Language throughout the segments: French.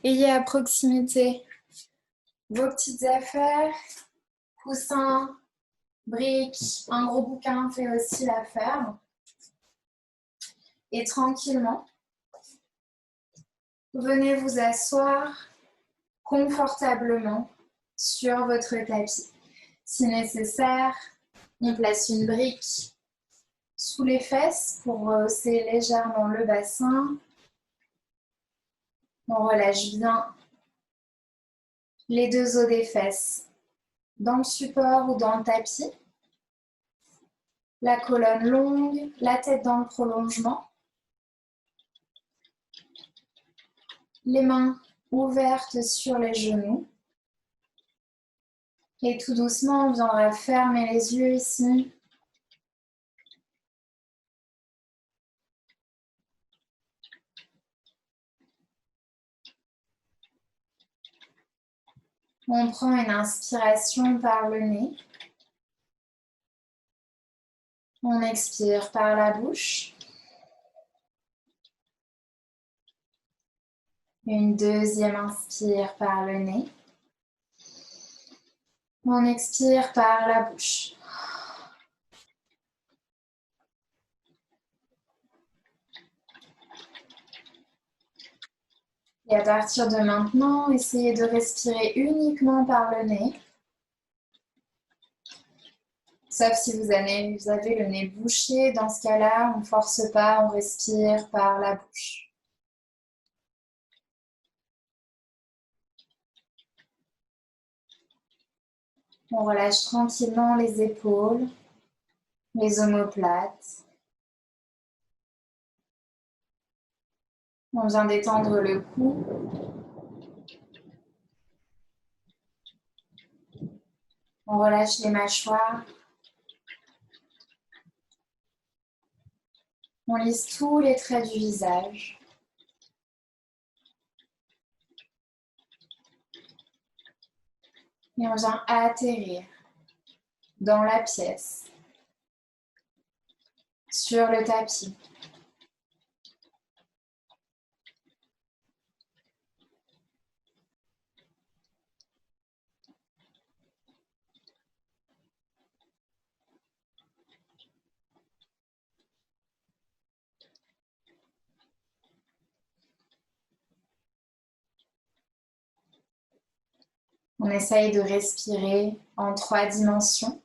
Ayez à proximité vos petites affaires, coussins, briques, un gros bouquin fait aussi l'affaire. Et tranquillement, venez vous asseoir confortablement sur votre tapis. Si nécessaire, on place une brique sous les fesses pour hausser légèrement le bassin. On relâche bien les deux os des fesses dans le support ou dans le tapis. La colonne longue, la tête dans le prolongement. Les mains ouvertes sur les genoux. Et tout doucement, on viendra fermer les yeux ici. On prend une inspiration par le nez. On expire par la bouche. Une deuxième inspire par le nez. On expire par la bouche. Et à partir de maintenant, essayez de respirer uniquement par le nez. Sauf si vous avez le nez bouché, dans ce cas-là, on ne force pas, on respire par la bouche. On relâche tranquillement les épaules, les omoplates. On vient d'étendre le cou. On relâche les mâchoires. On lisse tous les traits du visage. Et on vient atterrir dans la pièce, sur le tapis. On essaye de respirer en 3 dimensions.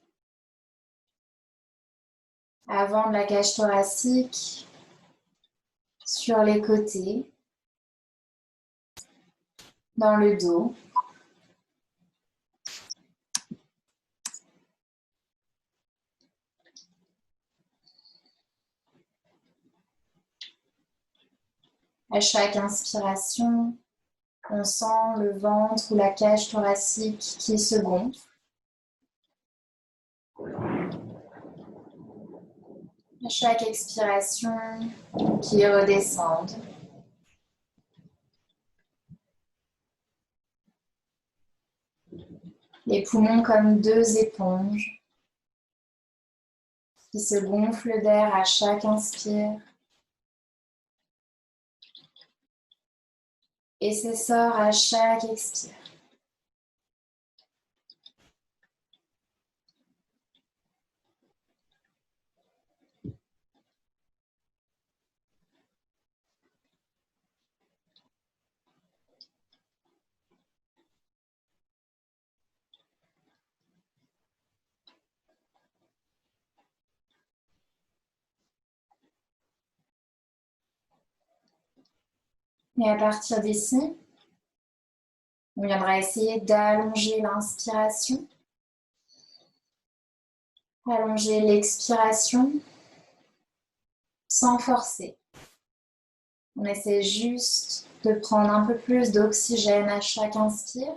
Avant de la cage thoracique, sur les côtés, dans le dos. À chaque inspiration, on sent le ventre ou la cage thoracique qui se gonfle. À chaque expiration, qui redescende. Les poumons comme 2 éponges qui se gonflent d'air à chaque inspire et s'essorent à chaque expire. Et à partir d'ici, on viendra essayer d'allonger l'inspiration, allonger l'expiration sans forcer. On essaie juste de prendre un peu plus d'oxygène à chaque inspire.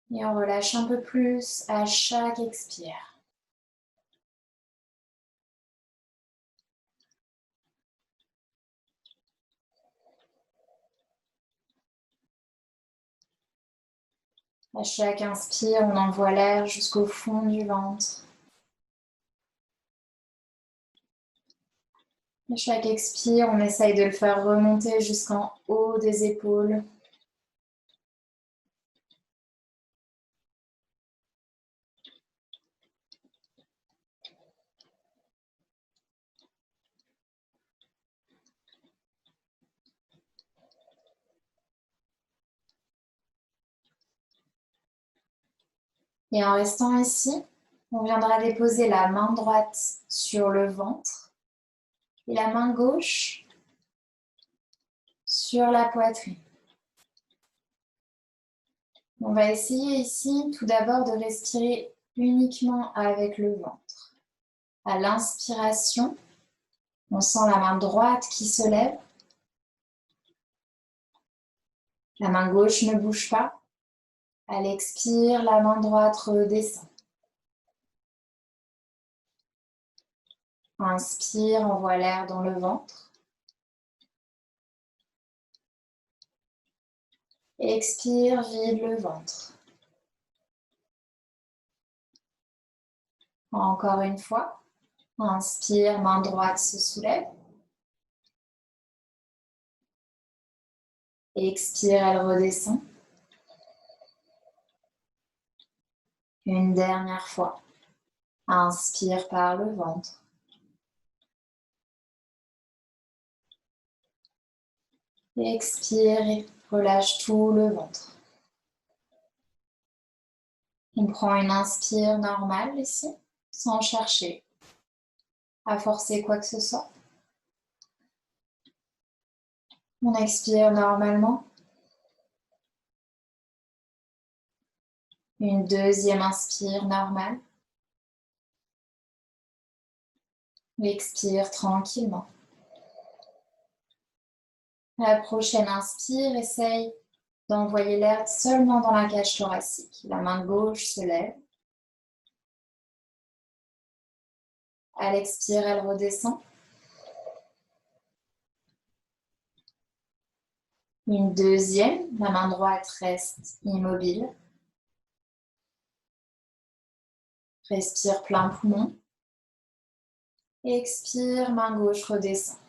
Et on relâche un peu plus à chaque expire. À chaque inspire, on envoie l'air jusqu'au fond du ventre. À chaque expire, on essaye de le faire remonter jusqu'en haut des épaules. Et en restant ici, on viendra déposer la main droite sur le ventre et la main gauche sur la poitrine. On va essayer ici tout d'abord de respirer uniquement avec le ventre. À l'inspiration, on sent la main droite qui se lève. La main gauche ne bouge pas. À l'expire, la main droite redescend. Inspire, envoie l'air dans le ventre. Expire, vide le ventre. Encore une fois. Inspire, main droite se soulève. Expire, elle redescend. Une dernière fois. Inspire par le ventre. Expire et relâche tout le ventre. On prend une inspire normale ici, sans chercher à forcer quoi que ce soit. On expire normalement. Une deuxième inspire normale. Expire tranquillement. La prochaine inspire, essaye d'envoyer l'air seulement dans la cage thoracique. La main gauche se lève. À l'expire, elle redescend. Une deuxième, la main droite reste immobile. Respire plein poumon. Expire, main gauche redescend.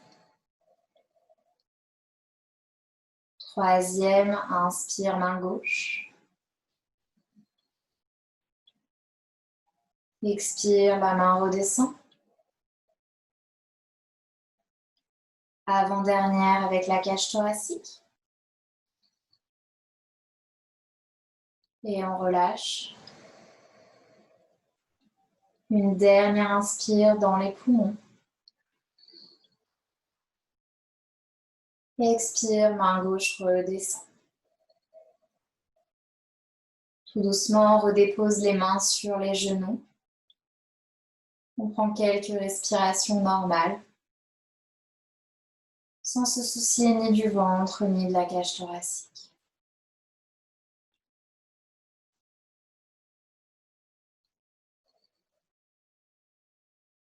Troisième, inspire, main gauche. Expire, la main redescend. Avant-dernière avec la cage thoracique. Et on relâche. Une dernière inspire dans les poumons. Expire, main gauche redescend. Tout doucement, on redépose les mains sur les genoux. On prend quelques respirations normales, sans se soucier ni du ventre ni de la cage thoracique.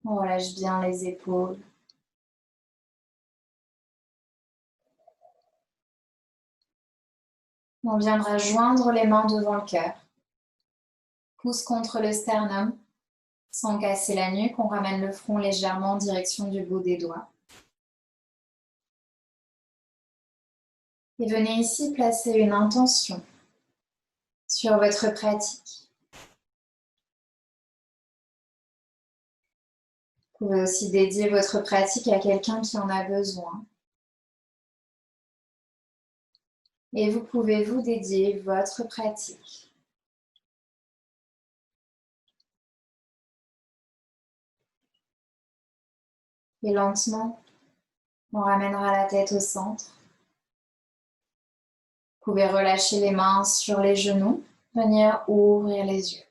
On relâche bien les épaules. On viendra joindre les mains devant le cœur. Pouce contre le sternum. Sans casser la nuque, on ramène le front légèrement en direction du bout des doigts. Et venez ici placer une intention sur votre pratique. Vous pouvez aussi dédier votre pratique à quelqu'un qui en a besoin. Et vous pouvez vous dédier votre pratique. Et lentement, on ramènera la tête au centre. Vous pouvez relâcher les mains sur les genoux, venir ouvrir les yeux.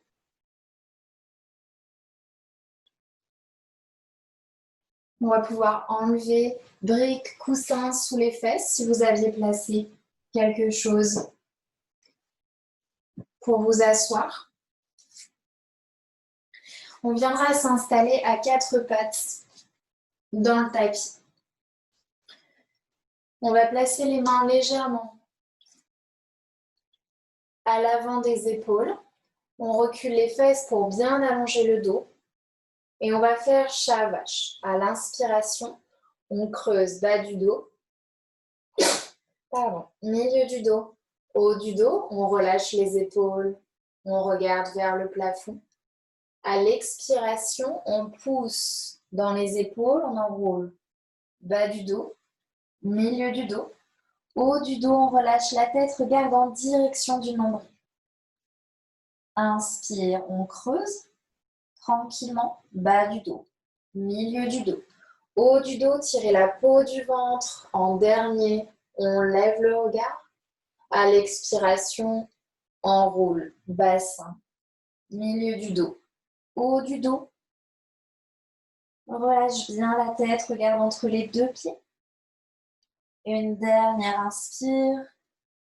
On va pouvoir enlever briques, coussins sous les fesses si vous aviez placé quelque chose pour vous asseoir. On viendra s'installer à quatre pattes dans le tapis. On va placer les mains légèrement à l'avant des épaules. On recule les fesses pour bien allonger le dos. Et on va faire chat vache. À l'inspiration, On creuse bas du dos. Pardon. Milieu du dos. Haut du dos, on relâche les épaules. On regarde vers le plafond. À l'expiration, on pousse dans les épaules, on enroule. Bas du dos, milieu du dos. Haut du dos, on relâche la tête, regarde en direction du nombril. Inspire, on creuse. Tranquillement, bas du dos, milieu du dos. Haut du dos, tirez la peau du ventre. En dernier, on lève le regard. À l'expiration, enroule, bassin, milieu du dos, haut du dos. Relâche bien la tête, regarde entre les deux pieds. Une dernière inspire.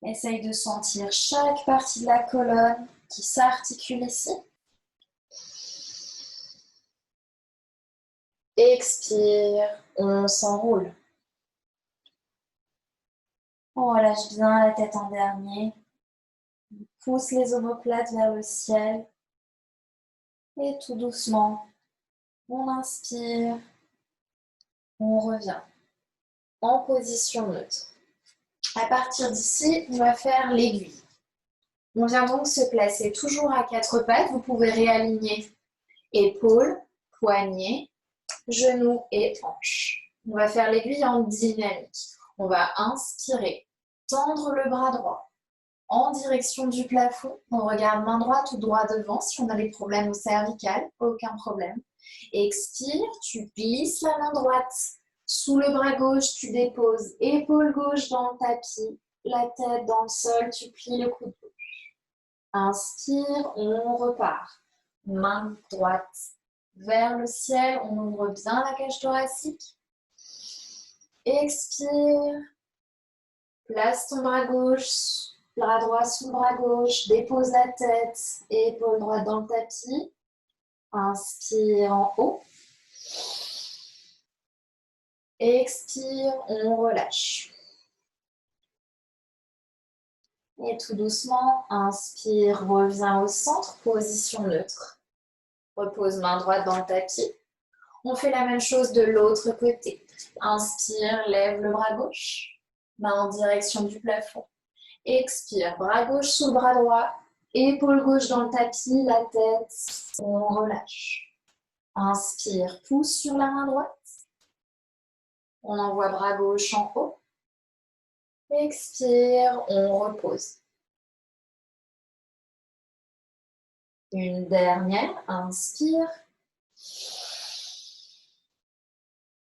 Essaye de sentir chaque partie de la colonne qui s'articule ici. Expire, on s'enroule. On relâche bien la tête en dernier. On pousse les omoplates vers le ciel. Et tout doucement, on inspire. On revient en position neutre. À partir d'ici, on va faire l'aiguille. On vient donc se placer toujours à quatre pattes. Vous pouvez réaligner épaules, poignets, genoux et hanches. On va faire l'aiguille en dynamique. On va inspirer, tendre le bras droit en direction du plafond. On regarde main droite ou droit devant. Si on a des problèmes au cervical, aucun problème. Expire, tu glisses la main droite sous le bras gauche, tu déposes épaule gauche dans le tapis, la tête dans le sol, tu plies le coude gauche. Inspire, on repart. Main droite vers le ciel, on ouvre bien la cage thoracique. Expire, place ton bras gauche, bras droit sous le bras gauche, dépose la tête, épaule droite dans le tapis. Inspire en haut. Expire, on relâche. Et tout doucement, inspire, reviens au centre, position neutre. Repose main droite dans le tapis. On fait la même chose de l'autre côté. Inspire, lève le bras gauche, main en direction du plafond. Expire, bras gauche sous le bras droit, épaule gauche dans le tapis, la tête, on relâche. Inspire, pousse sur la main droite. On envoie bras gauche en haut. Expire, on repose. Une dernière, inspire.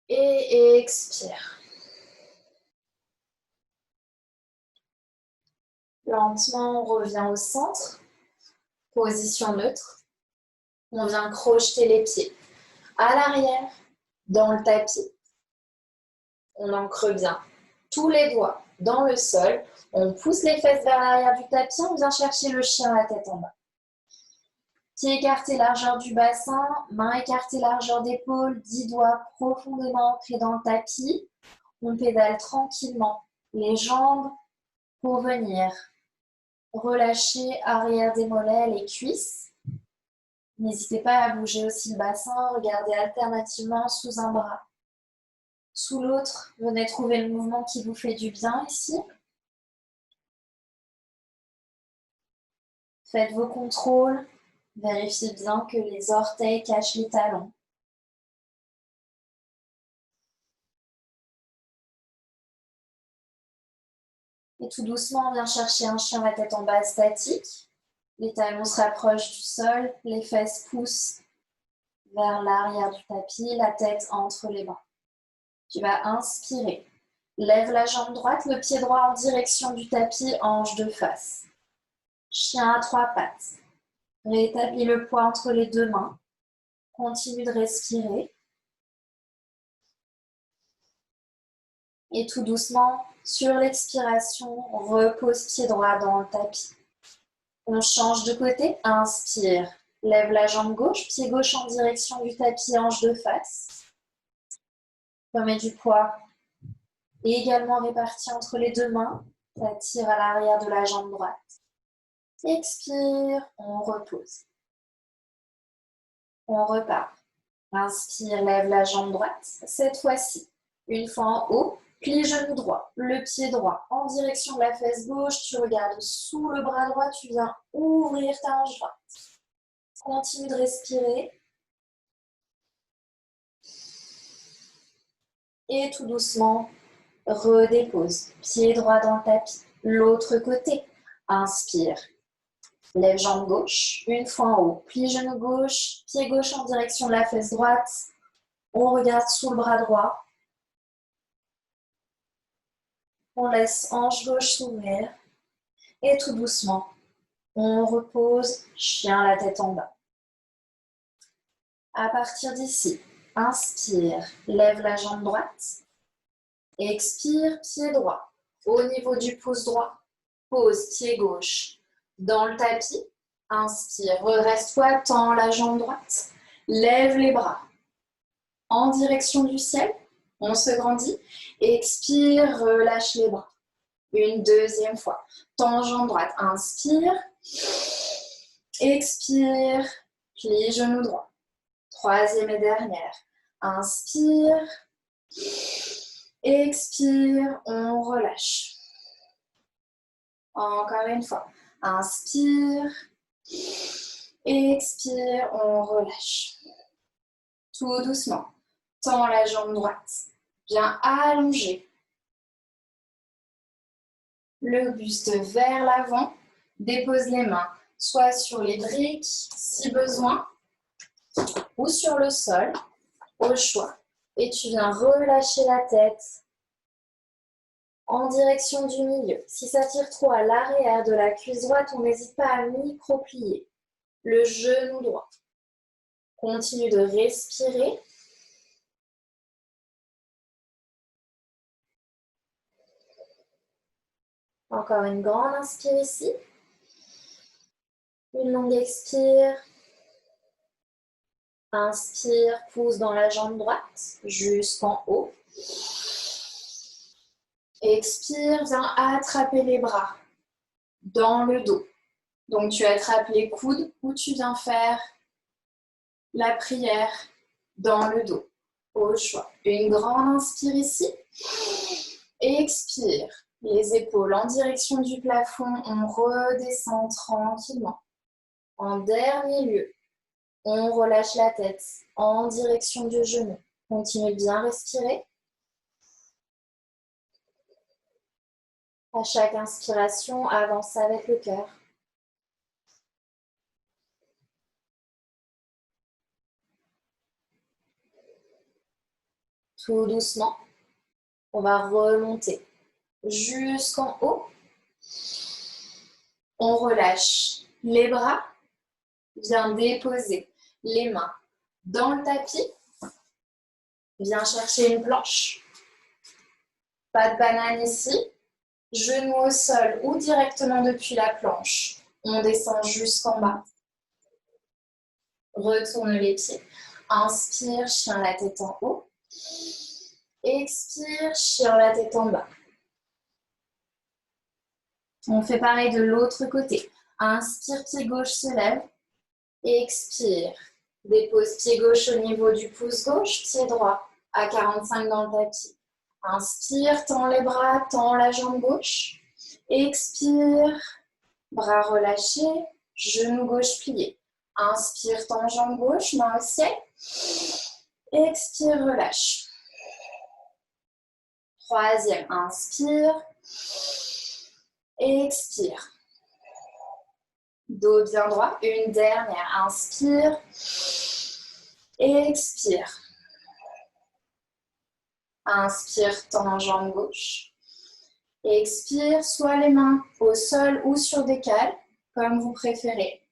Et expire. Lentement, on revient au centre. Position neutre. On vient crocheter les pieds à l'arrière, dans le tapis. On ancre bien tous les doigts dans le sol. On pousse les fesses vers l'arrière du tapis. On vient chercher le chien, la tête en bas. Pieds écartés, largeur du bassin. Mains écartées, largeur d'épaule. 10 doigts profondément ancrés dans le tapis. On pédale tranquillement les jambes pour venir relâcher arrière des mollets, les cuisses. N'hésitez pas à bouger aussi le bassin. Regardez alternativement sous un bras, sous l'autre. Venez trouver le mouvement qui vous fait du bien ici. Faites vos contrôles. Vérifiez bien que les orteils cachent les talons. Et tout doucement, on vient chercher un chien, la tête en bas, statique. Les talons se rapprochent du sol. Les fesses poussent vers l'arrière du tapis. La tête entre les bras. Tu vas inspirer. Lève la jambe droite, le pied droit en direction du tapis, hanche de face. Chien à 3 pattes. Rétablis le poids entre les deux mains. Continue de respirer. Et tout doucement, sur l'expiration, repose pied droit dans le tapis. On change de côté. Inspire. Lève la jambe gauche, pied gauche en direction du tapis, hanche de face. Remets du poids. Et également réparti entre les deux mains. Ça tire à l'arrière de la jambe droite. Expire, on repose. On repart. Inspire, lève la jambe droite. Cette fois-ci, Une fois en haut, plie genou droit, le pied droit en direction de la fesse gauche. Tu regardes sous le bras droit, tu viens ouvrir ta hanche droite. Continue de respirer. Et tout doucement, redépose. Pied droit dans le tapis. L'autre côté. Inspire. Lève jambe gauche. Une fois en haut. Plie genou gauche. Pied gauche en direction de la fesse droite. On regarde sous le bras droit. On laisse hanche gauche s'ouvrir. Et tout doucement, on repose. Chien la tête en bas. À partir d'ici, inspire. Lève la jambe droite. Expire, pied droit. Au niveau du pouce droit. Pose pied gauche dans le tapis. Inspire, redresse-toi, tends la jambe droite. Lève les bras en direction du ciel. On se grandit. Expire, relâche les bras. Une deuxième fois. Tends jambe droite. Inspire. Expire. Plie genou droit. Troisième et dernière. Inspire. Expire. On relâche. Encore une fois. Inspire. Expire. On relâche. Tout doucement. Tends la jambe droite. Bien allongé. Le buste vers l'avant. Dépose les mains soit sur les briques si besoin ou sur le sol au choix. Et tu viens relâcher la tête en direction du milieu. Si ça tire trop à l'arrière de la cuisse droite, on n'hésite pas à micro-plier le genou droit. Continue de respirer. Encore une grande inspire ici. Une longue expire. Inspire, pousse dans la jambe droite jusqu'en haut. Expire, viens attraper les bras dans le dos. Donc tu attrapes les coudes ou tu viens faire la prière dans le dos. Au choix. Une grande inspire ici. Expire. Les épaules en direction du plafond. On redescend tranquillement. En dernier lieu, on relâche la tête en direction du genou. Continue de bien respirer. À chaque inspiration, avance avec le cœur. Tout doucement, on va remonter jusqu'en haut. On relâche les bras. Viens déposer les mains dans le tapis. Viens chercher une planche. Pas de banane ici. Genoux au sol ou directement depuis la planche. On descend jusqu'en bas. Retourne les pieds. Inspire, chien la tête en haut. Expire, chien la tête en bas. On fait pareil de l'autre côté. Inspire, pied gauche se lève. Expire. Dépose pied gauche au niveau du pouce gauche, pied droit à 45 dans le tapis. Inspire, tends les bras, tends la jambe gauche. Expire, bras relâchés, genou gauche plié. Inspire, tends jambe gauche, main au ciel. Expire, relâche. Troisième, inspire. Expire. Dos bien droit. Une dernière, inspire. Expire. Inspire, tends jambe gauche. Expire, soit les mains au sol ou sur des cales, comme vous préférez.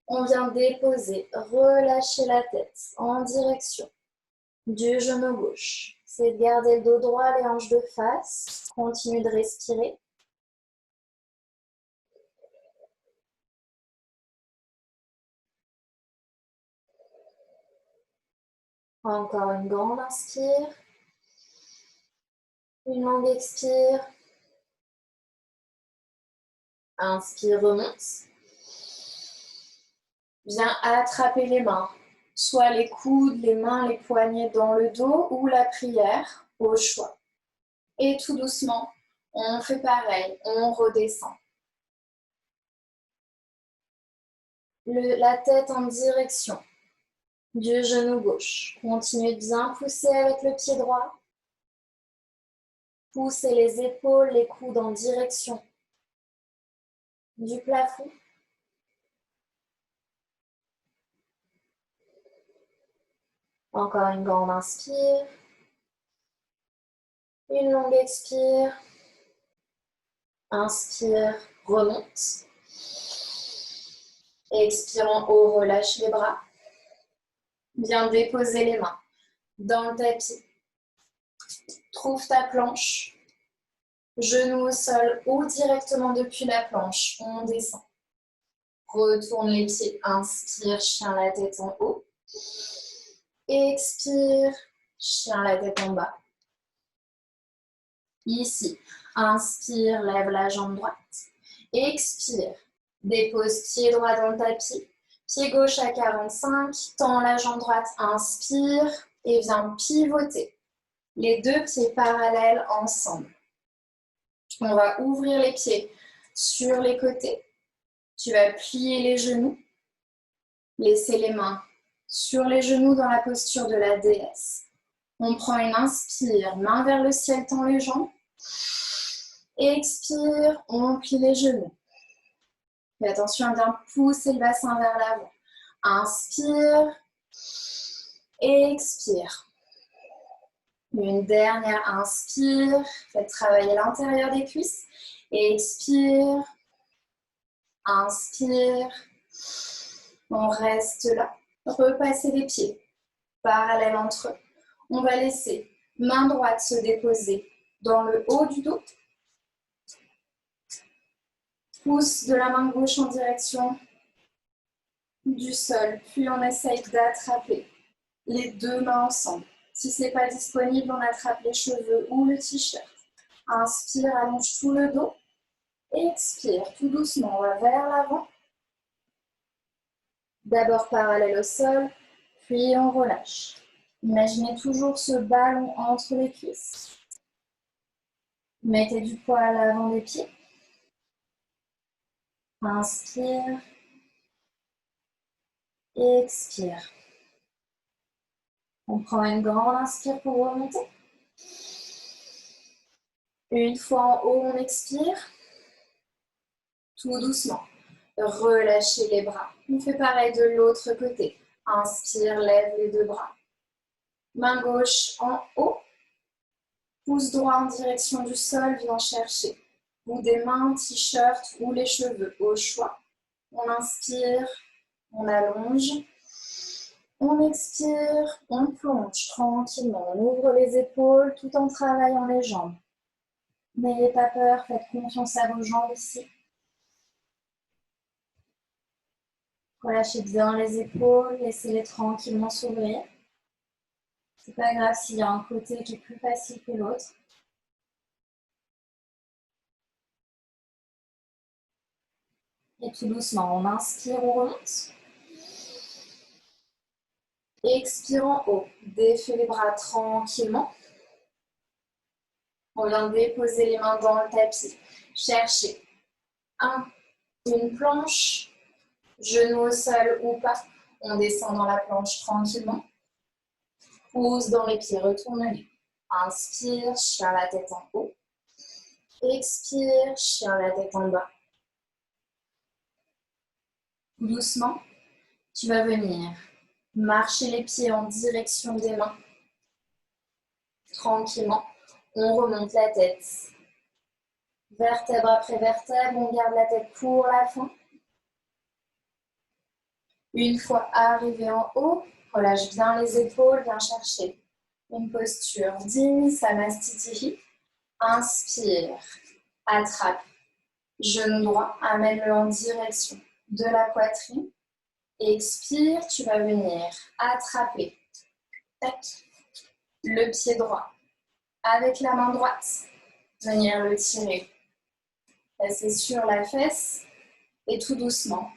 On vient déposer, relâcher la tête en direction du genou gauche. C'est de garder le dos droit, les hanches de face. Continue de respirer. Encore une grande inspire. Une longue expire. Inspire, remonte. Viens attraper les mains. Soit les coudes, les mains, les poignets dans le dos ou la prière. au choix. Et tout doucement, on fait pareil, on redescend. La tête en direction du genou gauche. Continuez de bien pousser avec le pied droit. Poussez les épaules, les coudes en direction du plafond. Encore une grande inspire. Une longue expire. Inspire, remonte. Expire en haut, relâche les bras. Bien déposer les mains dans le tapis. Trouve ta planche. Genoux au sol ou directement depuis la planche. On descend. Retourne les pieds. Inspire, chien la tête en haut. Expire, chien la tête en bas. Ici, inspire, lève la jambe droite. Expire, dépose pied droit dans le tapis. Pied gauche à 45, tends la jambe droite, inspire et viens pivoter. Les deux pieds parallèles ensemble. On va ouvrir les pieds sur les côtés. Tu vas plier les genoux. Laisser les mains sur les genoux dans la posture de la déesse. On prend une inspire, main vers le ciel, tend les jambes. Expire, on plie les genoux. Fais attention à bien pousser le bassin vers l'avant. Inspire, expire. Une dernière inspire, faites travailler l'intérieur des cuisses. Expire, inspire. On reste là. Repassez les pieds parallèles entre eux. On va laisser main droite se déposer dans le haut du dos. Pouce de la main gauche en direction du sol. Puis on essaye d'attraper les deux mains ensemble. Si ce n'est pas disponible, on attrape les cheveux ou le t-shirt. Inspire, allonge tout le dos. Expire, tout doucement, on va vers l'avant. D'abord parallèle au sol, puis on relâche. Imaginez toujours ce ballon entre les cuisses. Mettez du poids à l'avant des pieds. Inspire. Expire. On prend une grande inspire pour remonter. Une fois en haut, on expire. Tout doucement. Relâchez les bras. On fait pareil de l'autre côté. Inspire, lève les deux bras. Main gauche en haut. Pouce droit en direction du sol, viens chercher. Ou des mains, t-shirt ou les cheveux, au choix. On inspire, on allonge. On expire, on plonge tranquillement. On ouvre les épaules tout en travaillant les jambes. N'ayez pas peur, faites confiance à vos jambes ici. Relâchez bien les épaules, laissez-les tranquillement s'ouvrir. C'est pas grave s'il y a un côté qui est plus facile que l'autre. Et tout doucement, on inspire, on remonte. Expire en haut, défais les bras tranquillement. On vient déposer les mains dans le tapis. Cherchez une planche, genou au sol ou pas. On descend dans la planche tranquillement. Pousse dans les pieds, retournez. Inspire, chien la tête en haut. Expire, chien la tête en bas. Doucement, tu vas venir marcher les pieds en direction des mains. Tranquillement, on remonte la tête. Vertèbre après vertèbre, on garde la tête pour la fin. Une fois arrivé en haut, relâche bien les épaules, viens chercher une posture digne, Samastitihi. Inspire, attrape, genou droit, amène-le en direction de la poitrine. Expire, tu vas venir attraper tac, le pied droit avec la main droite. Venir le tirer, passer sur la fesse et tout doucement,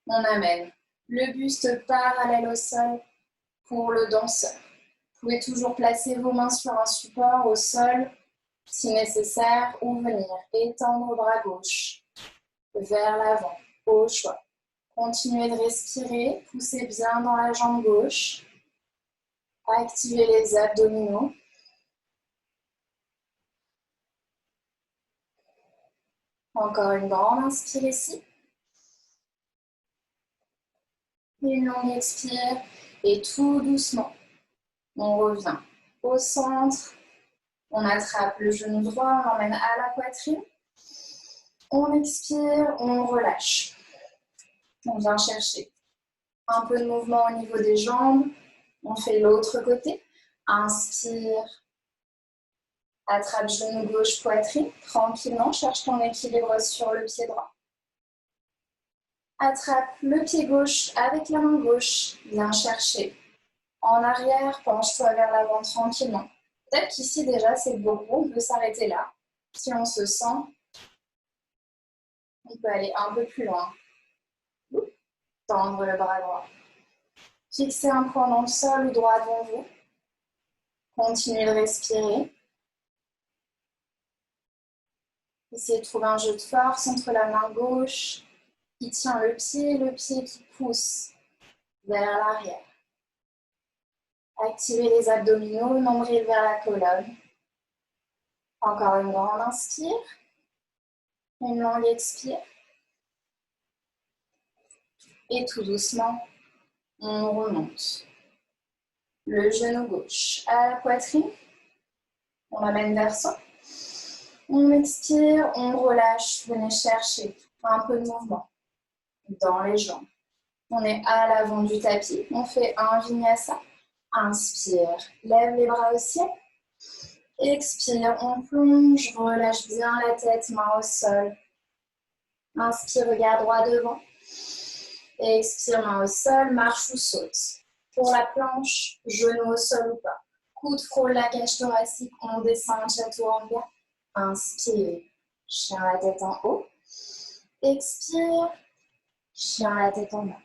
on amène le buste parallèle au sol pour le danseur. pouvez toujours placer vos mains sur un support au sol si nécessaire ou venir étendre le bras gauche vers l'avant au choix. Continuez de respirer, poussez bien dans la jambe gauche. Activez les abdominaux. Encore une grande inspire ici. Une longue expire. Et tout doucement, on revient au centre. On attrape le genou droit, on l'emmène à la poitrine. On expire, on relâche. On vient chercher un peu de mouvement au niveau des jambes. On fait l'autre côté. Inspire. Attrape genou gauche, poitrine. Tranquillement, cherche ton équilibre sur le pied droit. Attrape le pied gauche avec la main gauche. Viens chercher. En arrière, penche-toi vers l'avant tranquillement. Peut-être qu'ici déjà c'est beau, on peut s'arrêter là. Si on se sent, on peut aller un peu plus loin. Tendre le bras droit. Fixez un point dans le sol ou droit devant vous. Continuez de respirer. Essayez de trouver un jeu de force entre la main gauche qui tient le pied qui pousse vers l'arrière. Activez les abdominaux, nombril vers la colonne. Encore une grande inspire. Une longue expire. Et tout doucement, on remonte. Le genou gauche à la poitrine. On l'amène vers soi. On expire, on relâche. Venez chercher un peu de mouvement dans les jambes. On est à l'avant du tapis. On fait un vinyasa. Inspire, lève les bras au ciel. Expire, on plonge, relâche bien la tête, main au sol. Inspire, regard droit devant. Expire, main au sol, marche ou saute. Pour la planche, genou au sol ou pas. Coude frôle la cage thoracique, on descend chaturanga. Inspire, chien la tête en haut. Expire, chien la tête en bas.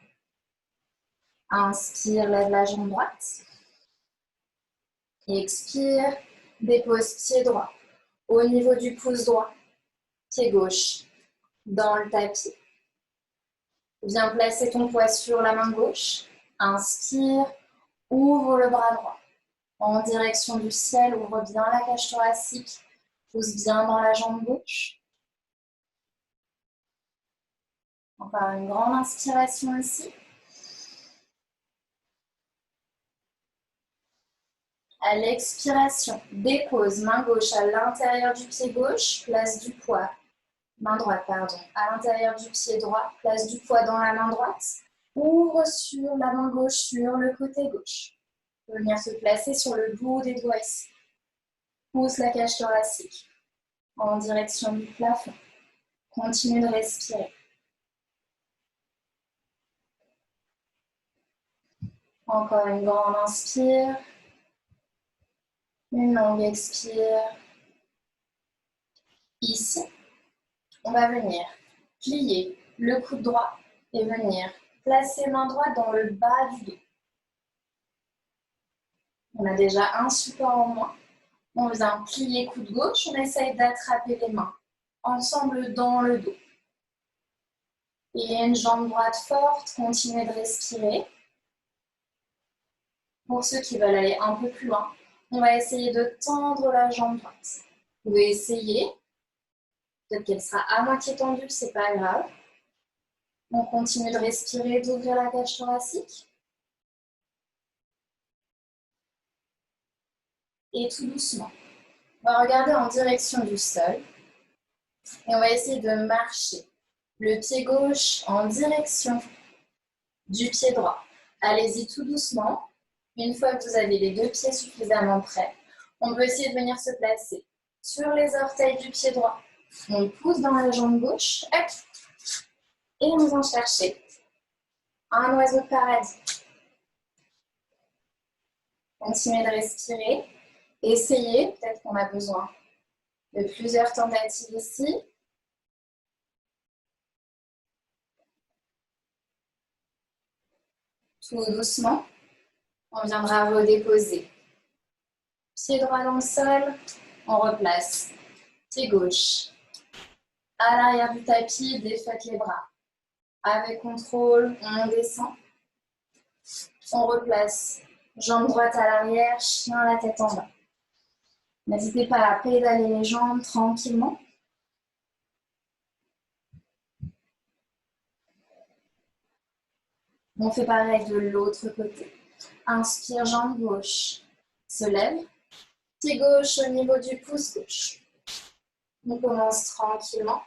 Inspire, lève la jambe droite. Expire, dépose pied droit au niveau du pouce droit. Pied gauche dans le tapis. Viens placer ton poids sur la main gauche. Inspire, ouvre le bras droit en direction du ciel, ouvre bien la cage thoracique, pousse bien dans la jambe gauche. Encore une grande inspiration ici. À l'expiration, dépose main gauche à l'intérieur du pied gauche, place du poids. Main droite, pardon, à l'intérieur du pied droit, place du poids dans la main droite. Ouvre sur la main gauche, sur le côté gauche. Venir se placer sur le bout des doigts ici. Pousse la cage thoracique en direction du plafond. Continue de respirer. Encore une grande inspire. Une longue expire. Ici, on va venir plier le coude droit et venir placer main droite dans le bas du dos. On a déjà un support en moins. On vient plier coude gauche, on essaye d'attraper les mains ensemble dans le dos. Et une jambe droite forte, continuez de respirer. Pour ceux qui veulent aller un peu plus loin, on va essayer de tendre la jambe droite. Vous pouvez essayer. Peut-être qu'elle sera à moitié tendue, c'est pas grave. On continue de respirer, d'ouvrir la cage thoracique. Et tout doucement, on va regarder en direction du sol. Et on va essayer de marcher le pied gauche en direction du pied droit. Allez-y tout doucement. Une fois que vous avez les deux pieds suffisamment prêts, on peut essayer de venir se placer sur les orteils du pied droit. On pousse dans la jambe gauche. Et on vient chercher un oiseau de paradis. Continuez de respirer. Essayez, peut-être qu'on a besoin de plusieurs tentatives ici. Tout doucement, on viendra redéposer Pied droit dans le sol, on replace. Pied gauche. À l'arrière du tapis, défaites les bras. Avec contrôle, on descend. On replace. Jambe droite à l'arrière, chien la tête en bas. N'hésitez pas à pédaler les jambes tranquillement. On fait pareil de l'autre côté. Inspire, jambe gauche. Se lève. Pied gauche au niveau du pouce gauche. On commence tranquillement.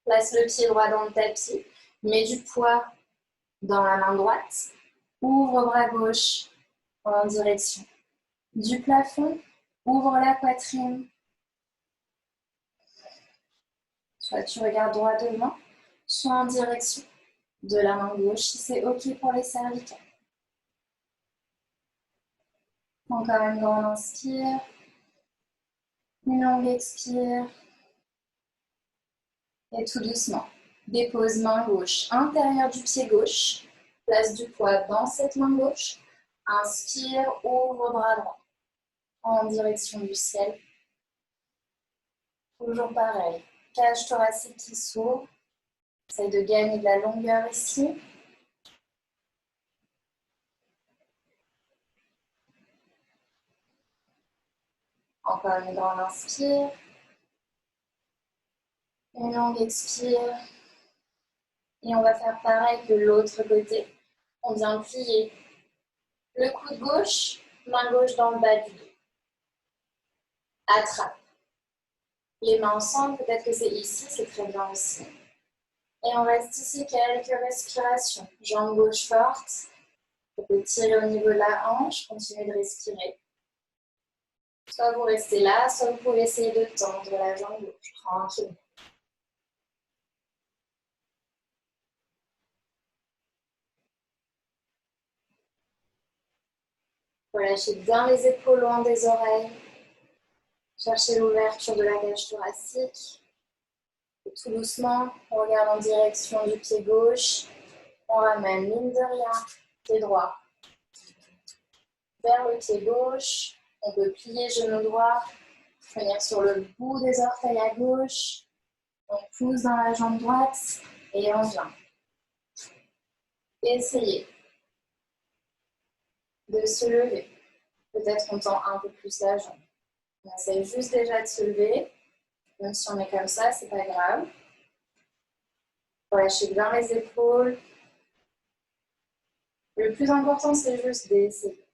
Place le pied droit dans le tapis. Mets du poids dans la main droite. Ouvre bras gauche en direction du plafond. Ouvre la poitrine. Soit tu regardes droit devant, soit en direction de la main gauche si c'est OK pour les cervicales. Encore une grande inspire. Une longue expire. Et tout doucement, dépose main gauche, intérieur du pied gauche. Place du poids dans cette main gauche. Inspire, ouvre bras droit en direction du ciel. Toujours pareil, cage thoracique qui s'ouvre. Essaye de gagner de la longueur ici. Encore une grande inspire. Une longue expire. Et on va faire pareil de l'autre côté. On vient plier le coude gauche, main gauche dans le bas du dos. Attrape. Les mains ensemble, peut-être que c'est ici, c'est très bien aussi. Et on reste ici quelques respirations. Jambe gauche forte. On peut tirer au niveau de la hanche, continuer de respirer. Soit vous restez là, soit vous pouvez essayer de tendre la jambe gauche, tranquillement. Relâchez bien les épaules loin des oreilles. Cherchez l'ouverture de la cage thoracique. Et tout doucement, on regarde en direction du pied gauche. On ramène, mine de rien, pied droit vers le pied gauche. On peut plier genou droit, venir sur le bout des orteils à gauche. On pousse dans la jambe droite et on vient. Essayez de se lever. Peut-être on tend un peu plus la jambe. On essaye juste déjà de se lever. Même si on est comme ça, c'est pas grave. Relâchez bien les épaules. Le plus important, c'est juste d'essayer.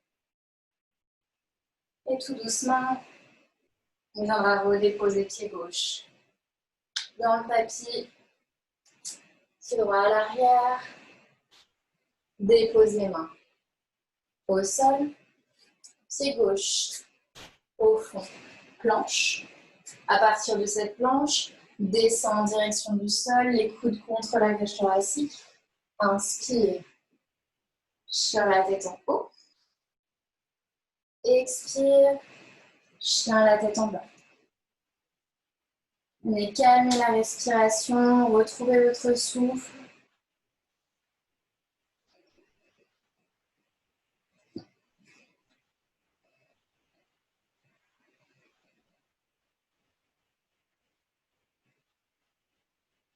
Et tout doucement, on viendra redéposer pied gauche dans le tapis. Pied droit à l'arrière. Déposez main au sol. Pied gauche au fond. Planche. À partir de cette planche, descend en direction du sol, les coudes contre la cage thoracique. Inspire sur la tête en haut. Expire, chien la tête en bas. Mais calmez la respiration, retrouvez votre souffle.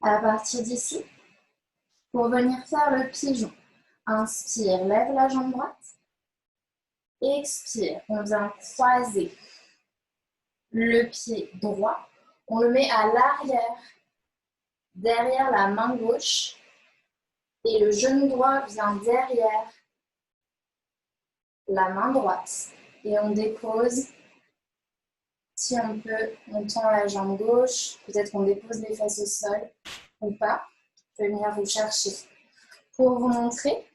À partir d'ici, pour venir faire le pigeon, inspire, lève la jambe droite. Expire, on vient croiser le pied droit. On le met à l'arrière, derrière la main gauche. Et le genou droit vient derrière la main droite. Et on dépose. Si on peut, on tend la jambe gauche. Peut-être qu'on dépose les fesses au sol ou pas. Je vais venir vous chercher. Pour vous montrer,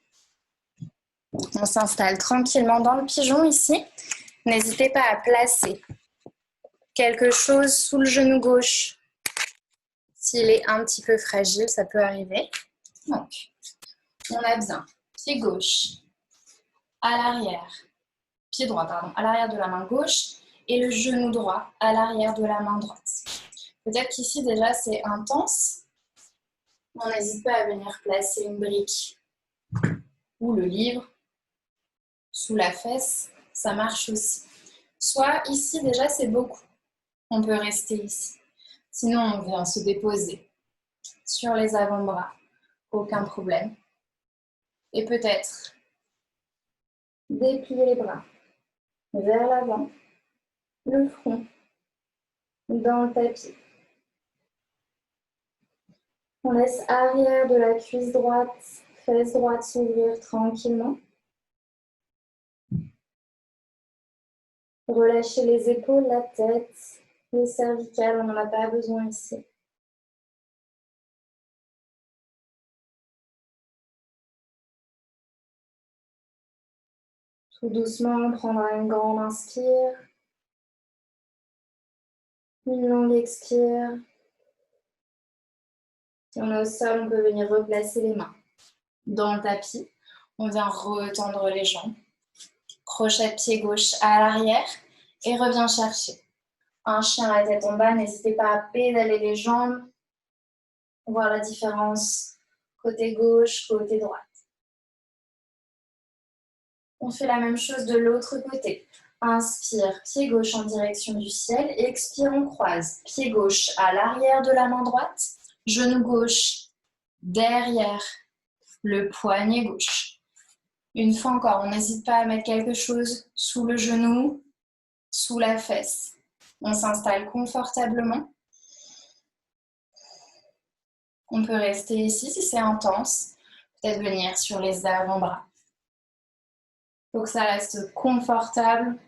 on s'installe tranquillement dans le pigeon ici. N'hésitez pas à placer quelque chose sous le genou gauche. S'il est un petit peu fragile, ça peut arriver. Donc, on a bien pied gauche à l'arrière, pied droit, pardon, à l'arrière de la main gauche et le genou droit à l'arrière de la main droite. Peut-être qu'ici déjà c'est intense. On n'hésite pas à venir placer une brique ou le livre sous la fesse, ça marche aussi. Soit ici, déjà, c'est beaucoup. On peut rester ici. Sinon, on vient se déposer sur les avant-bras. Aucun problème. Et peut-être déplier les bras vers l'avant, le front dans le tapis. On laisse arrière de la cuisse droite, fesse droite s'ouvrir tranquillement. Relâchez les épaules, la tête, les cervicales, on n'en a pas besoin ici. Tout doucement, on prendra une grande inspire, une longue expire. Si on est au sol, on peut venir replacer les mains dans le tapis. On vient retendre les jambes. Crochet de pied gauche à l'arrière et reviens chercher. Un chien à la tête en bas, n'hésitez pas à pédaler les jambes, voir la différence côté gauche, côté droite. On fait la même chose de l'autre côté. Inspire, pied gauche en direction du ciel. Expire, on croise. Pied gauche à l'arrière de la main droite. Genou gauche derrière le poignet gauche. Une fois encore, on n'hésite pas à mettre quelque chose sous le genou, sous la fesse. On s'installe confortablement. On peut rester ici si c'est intense. Peut-être venir sur les avant-bras. Il faut que ça reste confortable.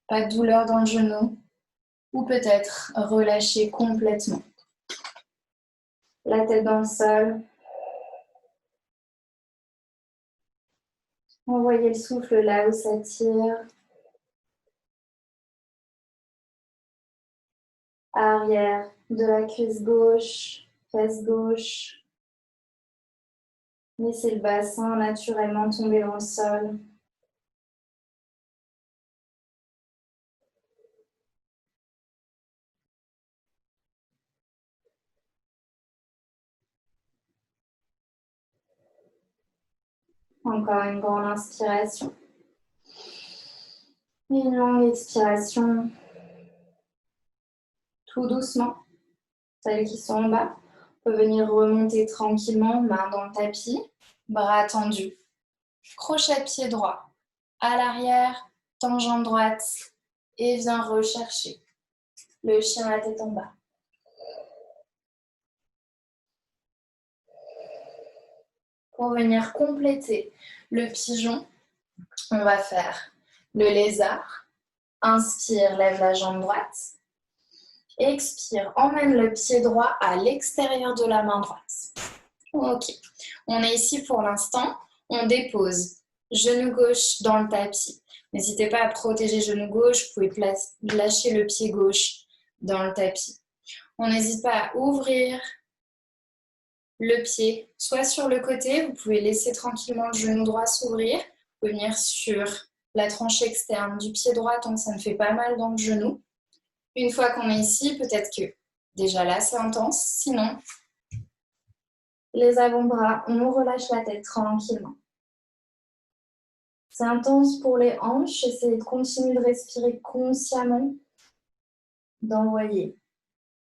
Pas de douleur dans le genou. Ou peut-être relâcher complètement. La tête dans le sol. Envoyez le souffle là où ça tire. Arrière de la cuisse gauche, fesse gauche. Laissez le bassin naturellement tomber dans le sol. Encore une grande inspiration. Une longue expiration. Tout doucement. Celles qui sont en bas, on peut venir remonter tranquillement, main dans le tapis, bras tendus. Crochet de pied droit. À l'arrière, tangente droite. Et viens rechercher le chien à la tête en bas. Pour venir compléter le pigeon, on va faire le lézard. Inspire, lève la jambe droite. Expire, emmène le pied droit à l'extérieur de la main droite. Ok, on est ici pour l'instant. On dépose genou gauche dans le tapis. N'hésitez pas à protéger genou gauche. Vous pouvez lâcher le pied gauche dans le tapis. On n'hésite pas à ouvrir le pied, soit sur le côté. Vous pouvez laisser tranquillement le genou droit s'ouvrir. Vous pouvez venir sur la tranche externe du pied droit tant que ça ne fait pas mal dans le genou. Une fois qu'on est ici, peut-être que déjà là, c'est intense. Sinon, les avant-bras, on relâche la tête tranquillement. C'est intense pour les hanches. Essayez de continuer de respirer consciemment, d'envoyer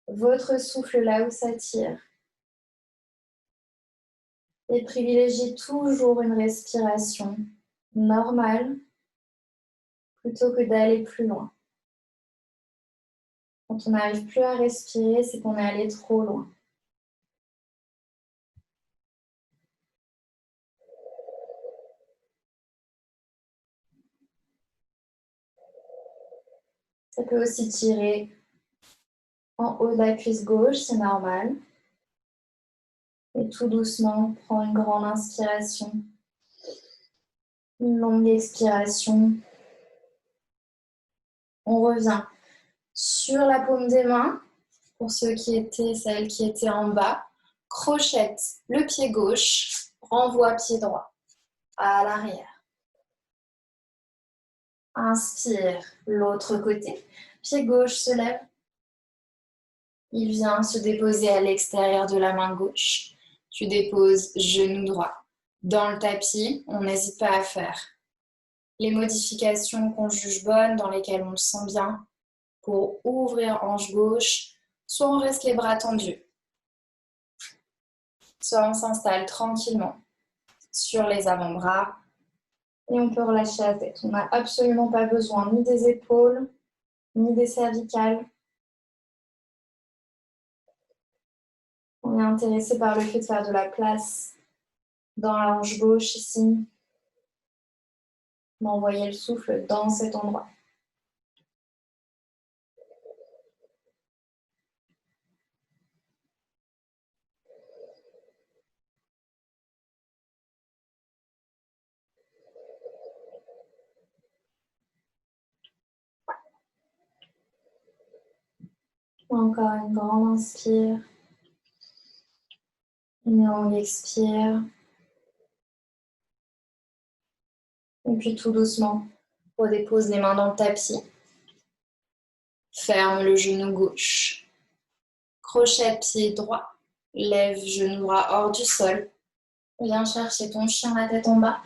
votre souffle là où ça tire. Et privilégiez toujours une respiration normale plutôt que d'aller plus loin. Quand on n'arrive plus à respirer, c'est qu'on est allé trop loin. Ça peut aussi tirer en haut de la cuisse gauche, c'est normal. Et tout doucement, prends une grande inspiration, une longue expiration. On revient sur la paume des mains, pour celles qui étaient en bas. Crochette le pied gauche, renvoie pied droit à l'arrière. Inspire l'autre côté, pied gauche se lève. Il vient se déposer à l'extérieur de la main gauche. Tu déposes genou droit. Dans le tapis, on n'hésite pas à faire les modifications qu'on juge bonnes, dans lesquelles on le sent bien, pour ouvrir hanche gauche. Soit on reste les bras tendus, soit on s'installe tranquillement sur les avant-bras et on peut relâcher la tête. On n'a absolument pas besoin ni des épaules, ni des cervicales. On est intéressé par le fait de faire de la place dans la hanche gauche ici, d'envoyer le souffle dans cet endroit. Encore une grande inspire. Une longue expire. Et puis tout doucement, redépose les mains dans le tapis. Ferme le genou gauche. Crochet pied droit. Lève genou droit hors du sol. Viens chercher ton chien la tête en bas.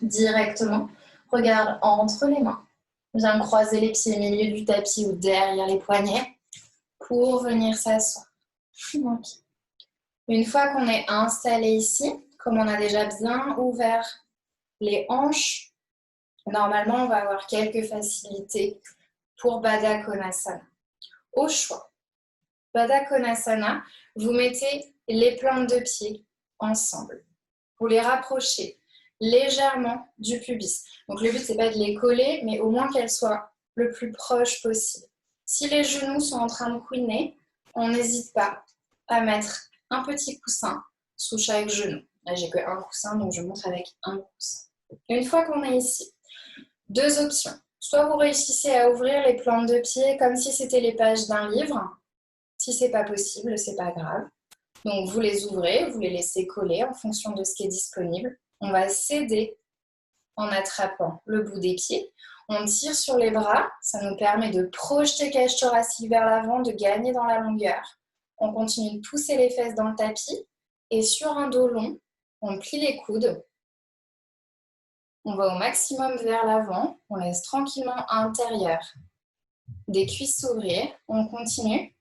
Directement. Regarde entre les mains. Viens croiser les pieds au milieu du tapis ou derrière les poignets pour venir s'asseoir. Okay. Une fois qu'on est installé ici, comme on a déjà bien ouvert les hanches, normalement on va avoir quelques facilités pour Baddha Konasana. Au choix, Baddha Konasana, vous mettez les plantes de pied ensemble. Vous les rapprochez légèrement du pubis. Donc le but, c'est pas de les coller, mais au moins qu'elles soient le plus proches possible. Si les genoux sont en train de couiner, on n'hésite pas à mettre un petit coussin sous chaque genou. Là, j'ai que un coussin, donc je montre avec un coussin. Une fois qu'on est ici, deux options. Soit vous réussissez à ouvrir les plantes de pied comme si c'était les pages d'un livre. Si c'est pas possible, c'est pas grave. Donc vous les ouvrez, vous les laissez coller en fonction de ce qui est disponible. On va s'aider en attrapant le bout des pieds. On tire sur les bras, ça nous permet de projeter cage thoracique vers l'avant, de gagner dans la longueur. On continue de pousser les fesses dans le tapis et sur un dos long, on plie les coudes. On va au maximum vers l'avant, on laisse tranquillement à l'intérieur des cuisses s'ouvrir. On continue.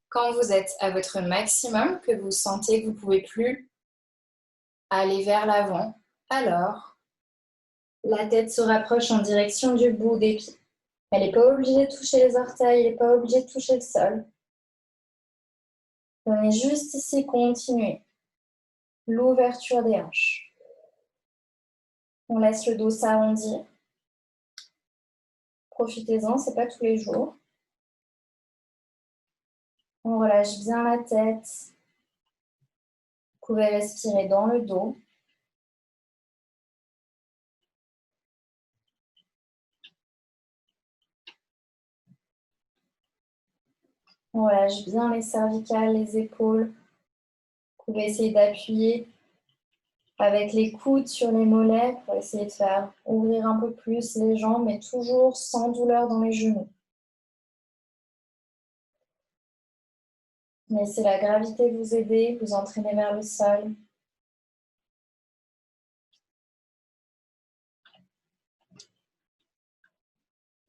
Quand vous êtes à votre maximum, que vous sentez que vous ne pouvez plus aller vers l'avant, alors la tête se rapproche en direction du bout des pieds. Elle n'est pas obligée de toucher les orteils, elle n'est pas obligée de toucher le sol. On est juste ici, continuer l'ouverture des hanches. On laisse le dos s'arrondir. Profitez-en, ce n'est pas tous les jours. On relâche bien la tête. Vous pouvez respirer dans le dos. On relâche bien les cervicales, les épaules. Vous pouvez essayer d'appuyer avec les coudes sur les mollets pour essayer de faire ouvrir un peu plus les jambes, mais toujours sans douleur dans les genoux. Laissez la gravité vous aider, vous entraîner vers le sol.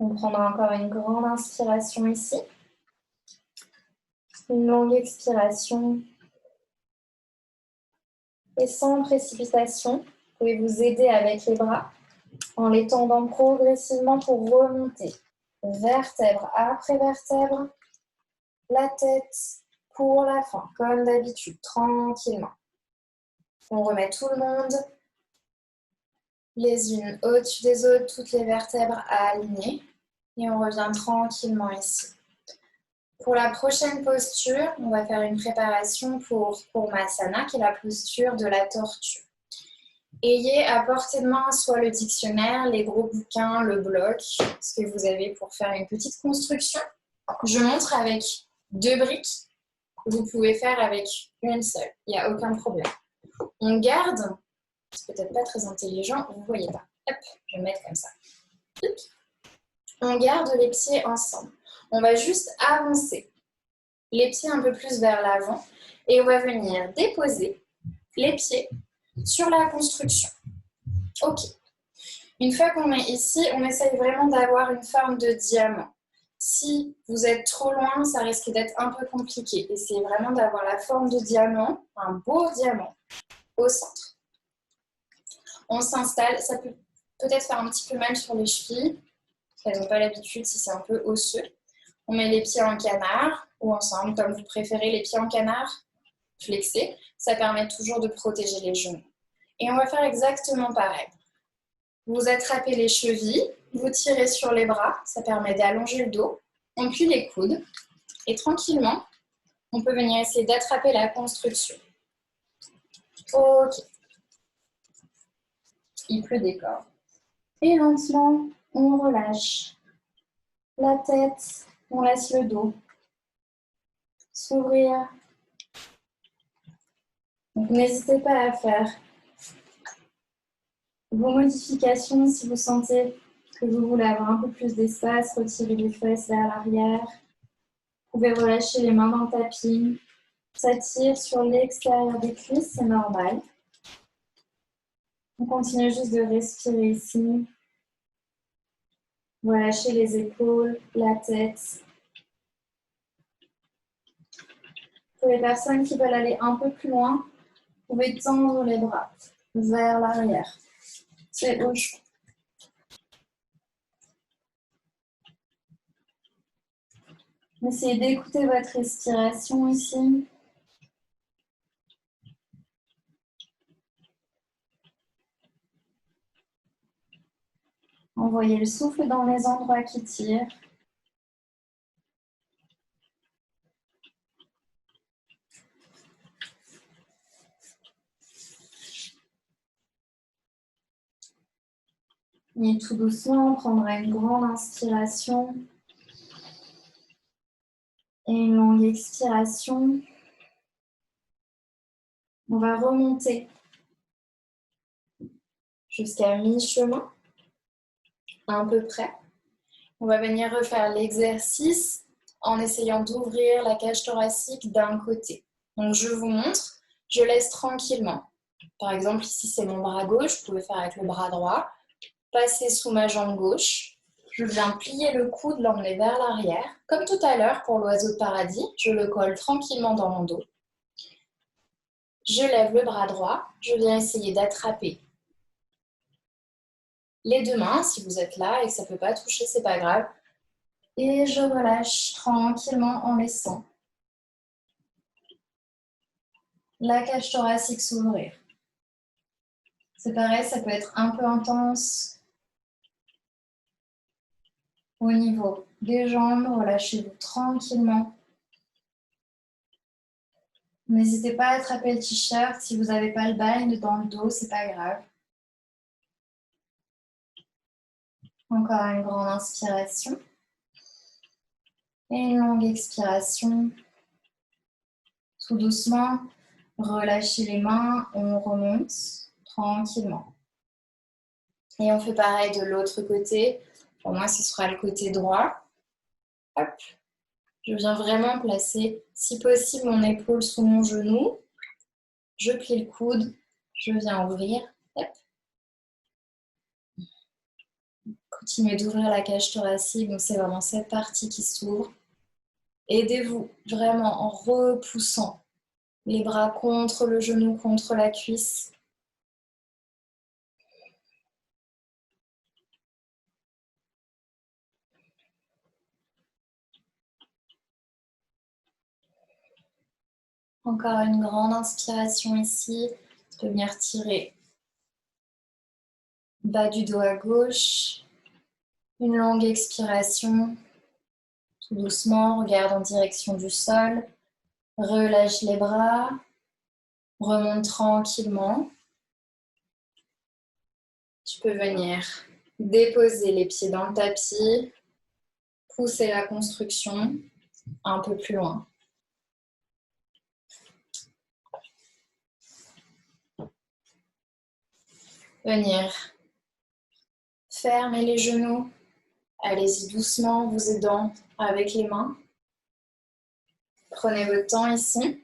On prendra encore une grande inspiration ici. Une longue expiration. Et sans précipitation, vous pouvez vous aider avec les bras en les tendant progressivement pour remonter. Vertèbre après vertèbre. La tête pour la fin, comme d'habitude, tranquillement. On remet tout le monde les unes au-dessus des autres, toutes les vertèbres alignées. Et on revient tranquillement ici. Pour la prochaine posture, on va faire une préparation pour Kurmasana, qui est la posture de la tortue. Ayez à portée de main soit le dictionnaire, les gros bouquins, le bloc, ce que vous avez pour faire une petite construction. Je montre avec 2 briques. Vous pouvez faire avec une seule, il n'y a aucun problème. On garde, c'est peut-être pas très intelligent, vous ne voyez pas. Hop, je vais mettre comme ça. On garde les pieds ensemble. On va juste avancer les pieds un peu plus vers l'avant et on va venir déposer les pieds sur la construction. Ok, Une fois qu'on est ici, on essaye vraiment d'avoir une forme de diamant. Si vous êtes trop loin, ça risque d'être un peu compliqué. Essayez vraiment d'avoir la forme de diamant, un beau diamant, au centre. On s'installe, ça peut peut-être faire un petit peu mal sur les chevilles. Elles n'ont pas l'habitude si c'est un peu osseux. On met les pieds en canard ou ensemble, comme vous préférez, les pieds en canard, flexés. Ça permet toujours de protéger les genoux. Et on va faire exactement pareil. Vous attrapez les chevilles, vous tirez sur les bras, ça permet d'allonger le dos. On plie les coudes et tranquillement, on peut venir essayer d'attraper la construction. Ok. Il pleut des cordes. Et lentement, on relâche la tête, on laisse le dos s'ouvrir. Donc n'hésitez pas à faire vos modifications si vous sentez que vous voulez avoir un peu plus d'espace, retirer les fesses vers l'arrière. Vous pouvez relâcher les mains dans le tapis. Ça tire sur l'extérieur des cuisses, c'est normal. On continue juste de respirer ici. Relâchez les épaules, la tête. Pour les personnes qui veulent aller un peu plus loin, vous pouvez tendre les bras vers l'arrière. C'est au choix. Essayez d'écouter votre respiration ici. Envoyez le souffle dans les endroits qui tirent. Et tout doucement, on prendra une grande inspiration et une longue expiration. On va remonter jusqu'à mi-chemin, à peu près. On va venir refaire l'exercice en essayant d'ouvrir la cage thoracique d'un côté. Donc je vous montre, je laisse tranquillement. Par exemple, ici c'est mon bras gauche, vous pouvez faire avec le bras droit. Passer sous ma jambe gauche. Je viens plier le coude, l'emmener vers l'arrière. Comme tout à l'heure pour l'oiseau de paradis, je le colle tranquillement dans mon dos. Je lève le bras droit, je viens essayer d'attraper les deux mains, si vous êtes là et que ça ne peut pas toucher, c'est pas grave. Et je relâche tranquillement en laissant la cage thoracique s'ouvrir. C'est pareil, ça peut être un peu intense. Au niveau des jambes, relâchez-vous tranquillement. N'hésitez pas à attraper le t-shirt. Si vous n'avez pas le bind dans le dos, c'est pas grave. Encore une grande inspiration. Et une longue expiration. Tout doucement, relâchez les mains, on remonte tranquillement. Et on fait pareil de l'autre côté. Pour moi, ce sera le côté droit. Hop. Je viens vraiment placer, si possible, mon épaule sous mon genou. Je plie le coude. Je viens ouvrir. Hop. Continuez d'ouvrir la cage thoracique. Donc, c'est vraiment cette partie qui s'ouvre. Aidez-vous vraiment en repoussant les bras contre le genou, contre la cuisse. Encore une grande inspiration ici. Tu peux venir tirer bas du dos à gauche. Une longue expiration. Tout doucement, regarde en direction du sol. Relâche les bras. Remonte tranquillement. Tu peux venir déposer les pieds dans le tapis. Pousser la construction un peu plus loin. Venir fermer les genoux. Allez-y doucement, vous aidant avec les mains. Prenez votre temps ici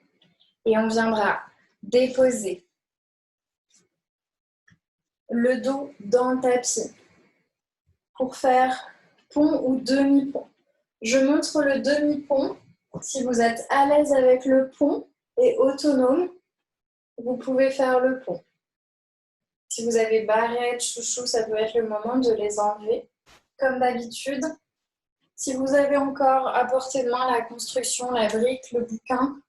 et on viendra déposer le dos dans le tapis. pour faire pont ou demi-pont. Je montre le demi-pont. Si vous êtes à l'aise avec le pont et autonome, vous pouvez faire le pont. Si vous avez barrettes, chouchou, ça peut être le moment de les enlever. Comme d'habitude, si vous avez encore à portée de main la construction, la brique, le bouquin,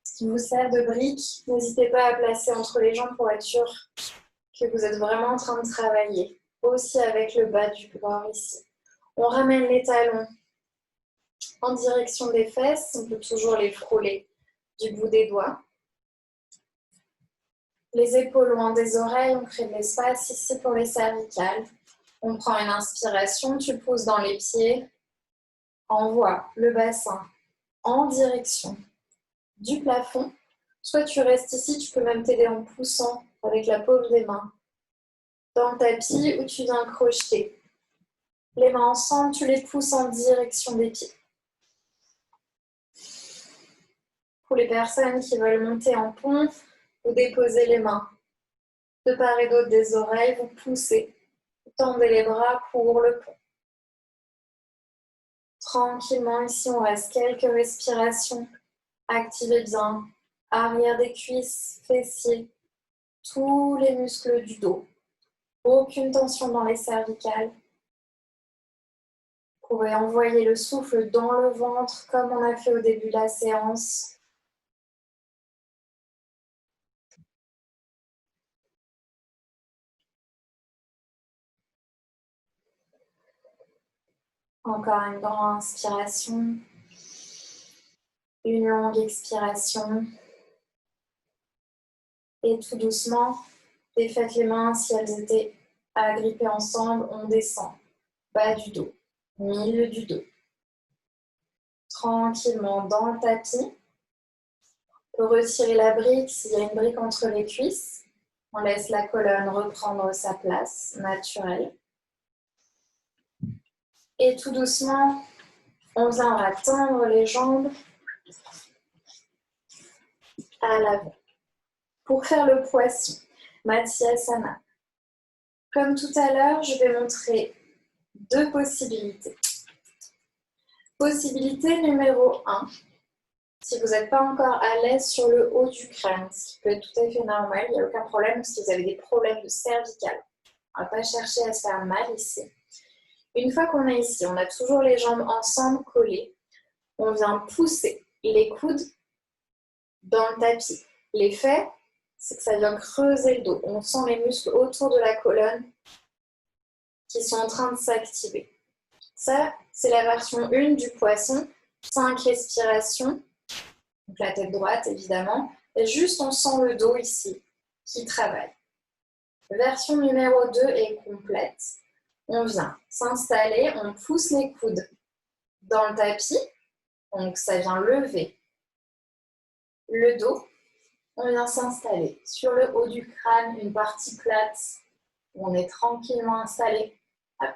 ce qui vous sert de brique, n'hésitez pas à placer entre les jambes pour être sûr que vous êtes vraiment en train de travailler. Aussi avec le bas du corps ici. On ramène les talons en direction des fesses, on peut toujours les frôler du bout des doigts. Les épaules loin des oreilles, on crée de l'espace ici pour les cervicales. On prend une inspiration, tu pousses dans les pieds, envoie le bassin en direction du plafond. Soit tu restes ici, tu peux même t'aider en poussant avec la paume des mains dans le tapis ou tu viens crocheter. Les mains ensemble, tu les pousses en direction des pieds. Pour les personnes qui veulent monter en pont, vous déposez les mains de part et d'autre des oreilles, vous poussez, vous tendez les bras pour le pont. Tranquillement, ici on reste quelques respirations. Activez bien arrière des cuisses, fessiers, tous les muscles du dos. Aucune tension dans les cervicales. Vous pouvez envoyer le souffle dans le ventre comme on a fait au début de la séance. Encore une grande inspiration. Une longue expiration. Et tout doucement, défaites les mains si elles étaient agrippées ensemble. On descend. Bas du dos. Milieu du dos. Tranquillement dans le tapis. On peut retirer la brique s'il y a une brique entre les cuisses. On laisse la colonne reprendre sa place naturelle. Et tout doucement, on viendra tendre les jambes à l'avant. Pour faire le poisson, Matsyasana. Comme tout à l'heure, je vais montrer deux possibilités. Possibilité numéro 1, si vous n'êtes pas encore à l'aise sur le haut du crâne, ce qui peut être tout à fait normal, il n'y a aucun problème si vous avez des problèmes de cervicales. On ne va pas chercher à se faire mal ici. Une fois qu'on est ici, on a toujours les jambes ensemble collées. On vient pousser les coudes dans le tapis. L'effet, c'est que ça vient creuser le dos. On sent les muscles autour de la colonne qui sont en train de s'activer. Ça, c'est la version 1 du poisson. 5 respirations. Donc la tête droite, évidemment. Et juste, on sent le dos ici qui travaille. Version numéro 2 est complète. On vient s'installer, on pousse les coudes dans le tapis. Donc ça vient lever le dos. On vient s'installer sur le haut du crâne, une partie plate. On est tranquillement installé. Hop.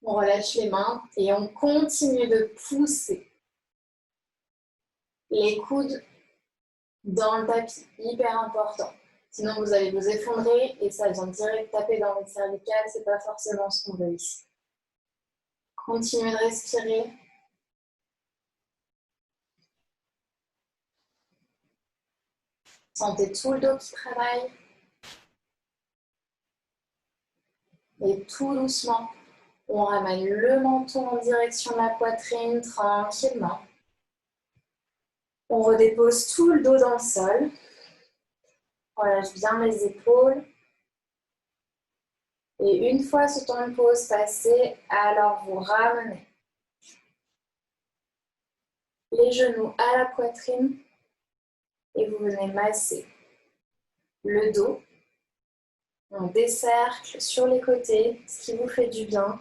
On relâche les mains et on continue de pousser les coudes dans le tapis. Hyper important. Sinon, vous allez vous effondrer et ça vient direct taper dans les cervicales. C'est pas forcément ce qu'on veut ici. Continuez de respirer. Sentez tout le dos qui travaille. Et tout doucement, on ramène le menton en direction de la poitrine, tranquillement. On redépose tout le dos dans le sol. On relâche bien les épaules. Et une fois ce temps de pause passé, alors vous ramenez les genoux à la poitrine et vous venez masser le dos. On décercle sur les côtés, ce qui vous fait du bien.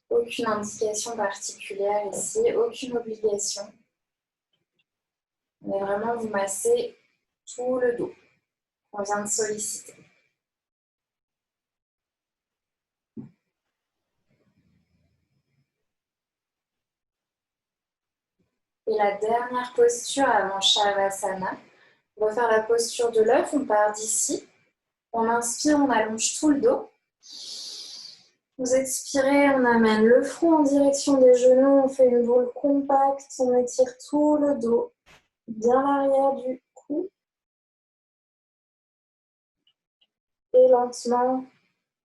Aucune indication particulière ici, aucune obligation. Mais vraiment, vous massez tout le dos qu'on vient de solliciter. Et la dernière posture avant Shavasana, on va faire la posture de l'œuf, on part d'ici. On inspire, on allonge tout le dos. Vous expirez, on amène le front en direction des genoux, on fait une boule compacte, on étire tout le dos, bien l'arrière du cou. Et lentement,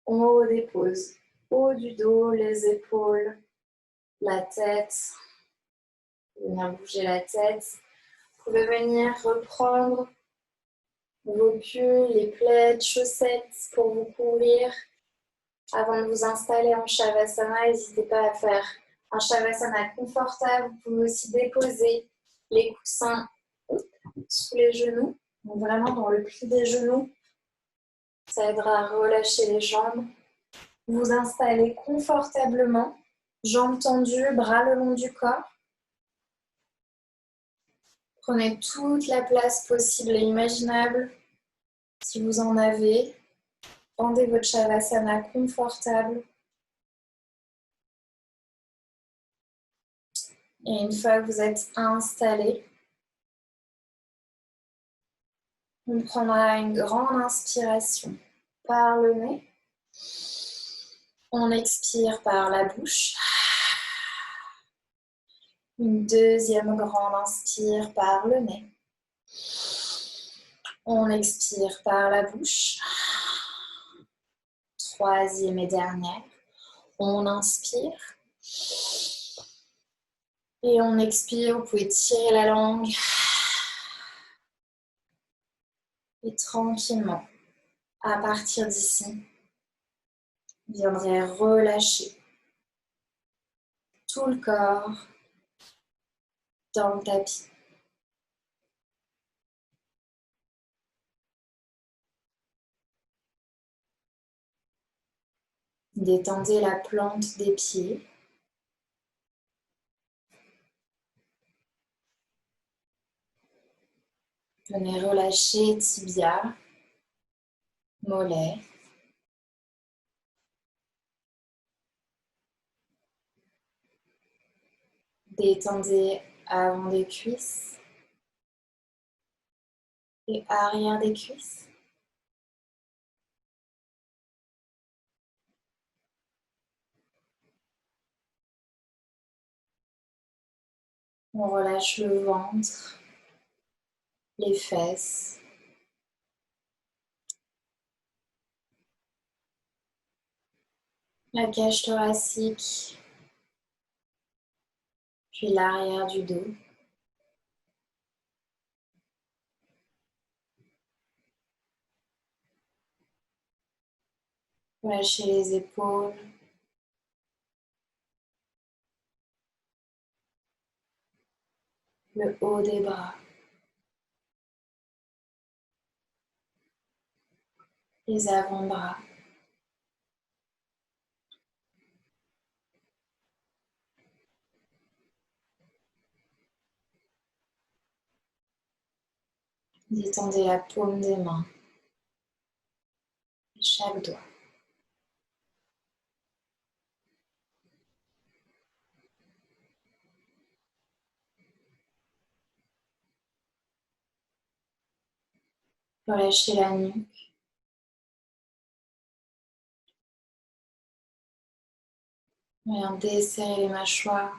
on redépose haut du dos, les épaules, la tête. Venir bouger la tête. Vous pouvez venir reprendre vos pulls, les plaids, chaussettes pour vous couvrir. Avant de vous installer en Shavasana, n'hésitez pas à faire un Shavasana confortable. Vous pouvez aussi déposer les coussins sous les genoux, donc vraiment dans le pli des genoux. Ça aidera à relâcher les jambes. Vous installez confortablement, jambes tendues, bras le long du corps. Prenez toute la place possible et imaginable, si vous en avez. Rendez votre Shavasana confortable. Et une fois que vous êtes installé, on prendra une grande inspiration par le nez. On expire par la bouche. Une deuxième grande inspire par le nez. On expire par la bouche. Troisième et dernière. On inspire. Et on expire. Vous pouvez tirer la langue. Et tranquillement, à partir d'ici, vous viendrez relâcher tout le corps dans le tapis. Détendez la plante des pieds. Venez relâcher tibia, mollet. Détendez avant des cuisses et arrière des cuisses. On relâche le ventre, les fesses. La cage thoracique, puis l'arrière du dos. Relâchez les épaules. Le haut des bras. Les avant-bras. Détendez la paume des mains. Chaque doigt. Relâchez la nuque. Bien desserrer les mâchoires.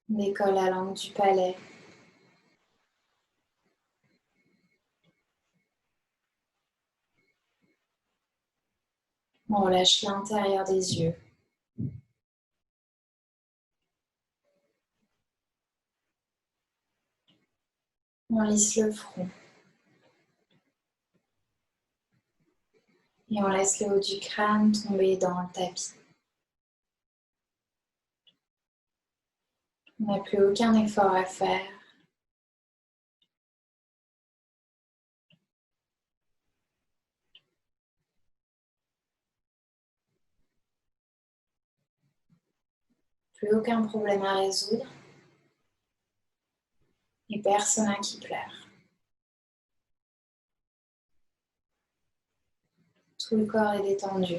Décolle la langue du palais. On relâche l'intérieur des yeux. On lisse le front. Et on laisse le haut du crâne tomber dans le tapis. On n'a plus aucun effort à faire. Plus aucun problème à résoudre. Et personne à qui plaire. Tout le corps est détendu.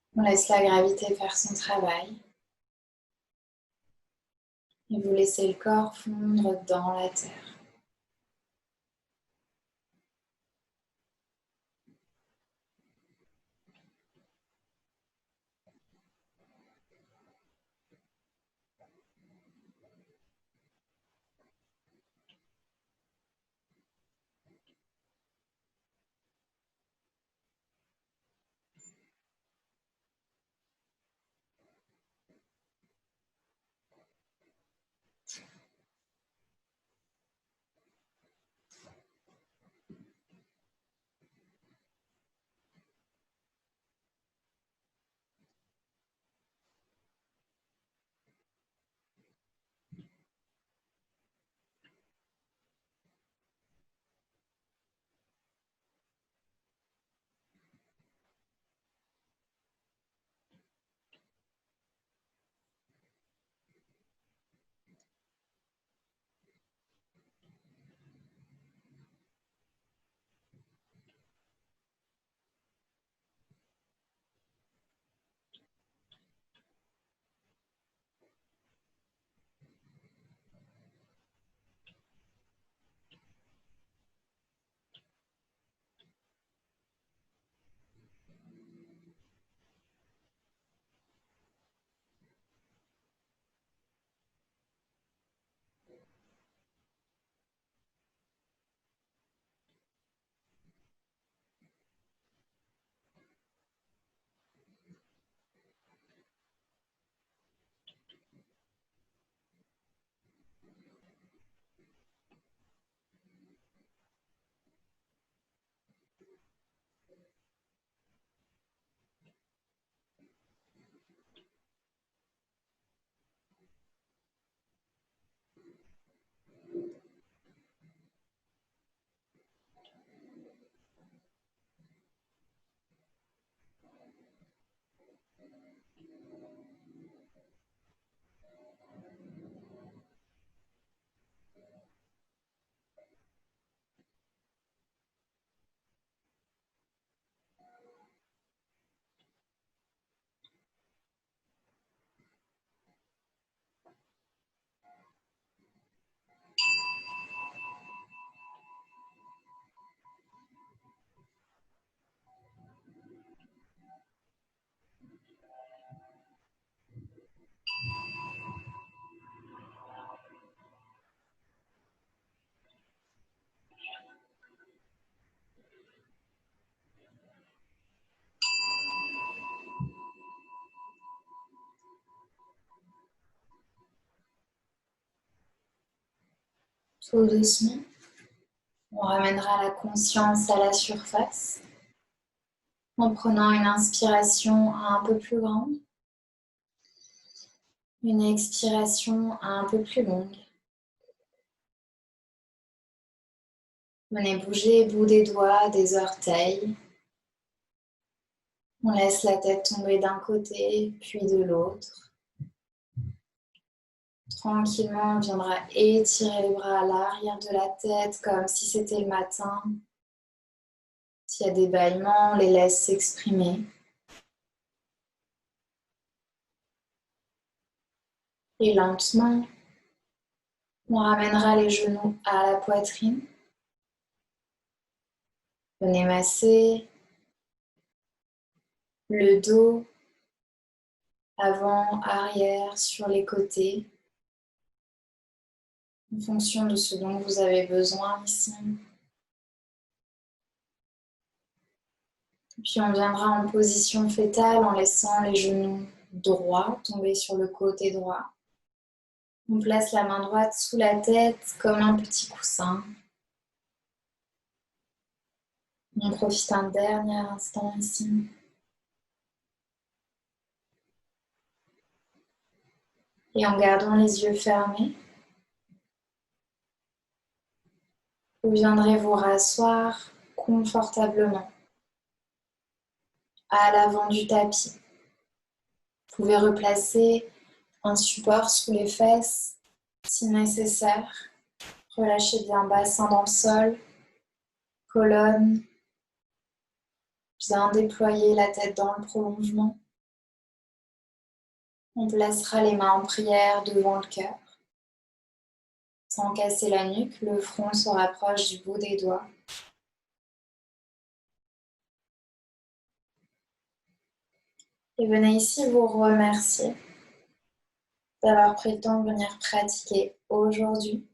Vous. 2 On laisse la gravité faire son travail. Et vous laissez le corps fondre dans la terre. Tout doucement, on ramènera la conscience à la surface en prenant une inspiration un peu plus grande, une expiration un peu plus longue. Venez bouger le bout des doigts, des orteils. On laisse la tête tomber d'un côté, puis de l'autre. Tranquillement, on viendra étirer les bras à l'arrière de la tête comme si c'était le matin. S'il y a des bâillements, on les laisse s'exprimer. Et lentement, on ramènera les genoux à la poitrine. Venez masser le dos, avant, arrière, sur les côtés, en fonction de ce dont vous avez besoin ici. Puis on viendra en position fétale en laissant les genoux droits tomber sur le côté droit. On place la main droite sous la tête comme un petit coussin. On profite un dernier instant ici. Et en gardant les yeux fermés, vous viendrez vous rasseoir confortablement à l'avant du tapis. Vous pouvez replacer un support sous les fesses si nécessaire. Relâchez bien bassin dans le sol, colonne, bien déployer la tête dans le prolongement. On placera les mains en prière devant le cœur. Sans casser la nuque, le front se rapproche du bout des doigts. Et venez ici vous remercier d'avoir pris le temps de venir pratiquer aujourd'hui.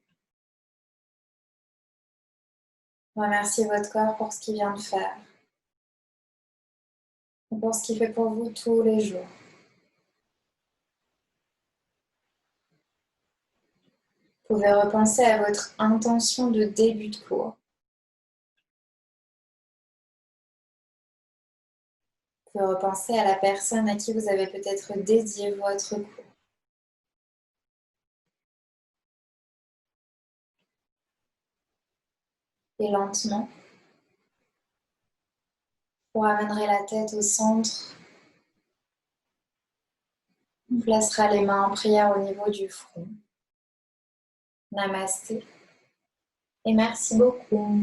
Remerciez votre corps pour ce qu'il vient de faire et pour ce qu'il fait pour vous tous les jours. Vous pouvez repenser à votre intention de début de cours. Vous pouvez repenser à la personne à qui vous avez peut-être dédié votre cours. Et lentement, vous ramènerez la tête au centre. On placera les mains en prière au niveau du front. Namasté. Et merci beaucoup.